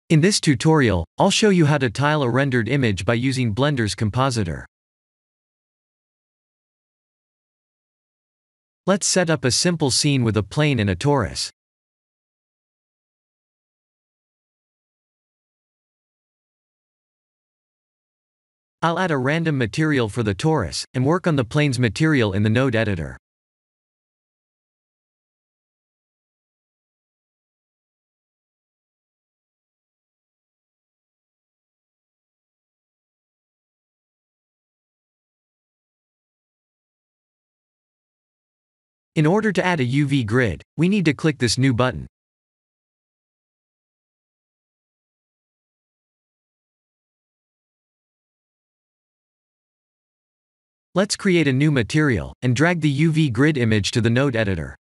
In this tutorial, I'll show you how to tile a rendered image by using Blender's compositor. Let's set up a simple scene with a plane and a torus. I'll add a random material for the torus, and work on the plane's material in the node editor. In order to add a UV grid, we need to click this new button. Let's create a new material, and drag the UV grid image to the node editor.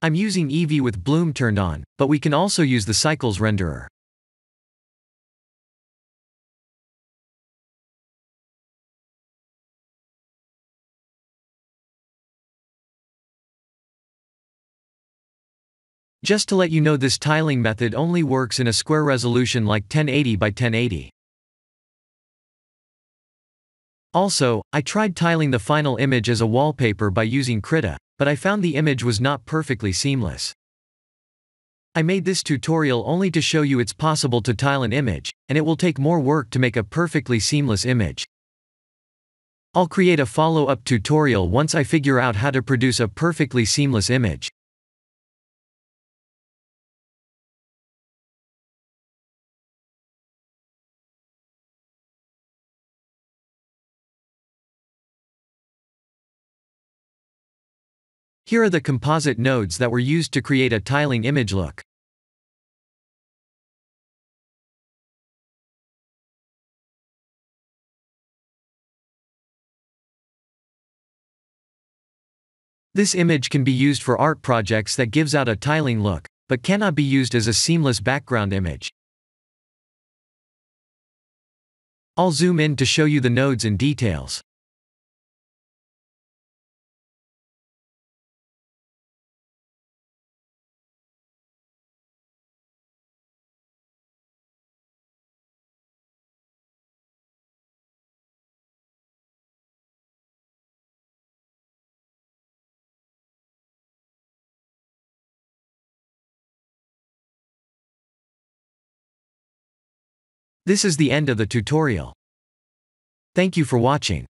I'm using Eevee with bloom turned on, but we can also use the cycles renderer. Just to let you know, this tiling method only works in a square resolution like 1080 by 1080. Also, I tried tiling the final image as a wallpaper by using Krita, but I found the image was not perfectly seamless. I made this tutorial only to show you it's possible to tile an image, and it will take more work to make a perfectly seamless image. I'll create a follow-up tutorial once I figure out how to produce a perfectly seamless image. Here are the composite nodes that were used to create a tiling image look. This image can be used for art projects that gives out a tiling look, but cannot be used as a seamless background image. I'll zoom in to show you the nodes in details. This is the end of the tutorial. Thank you for watching.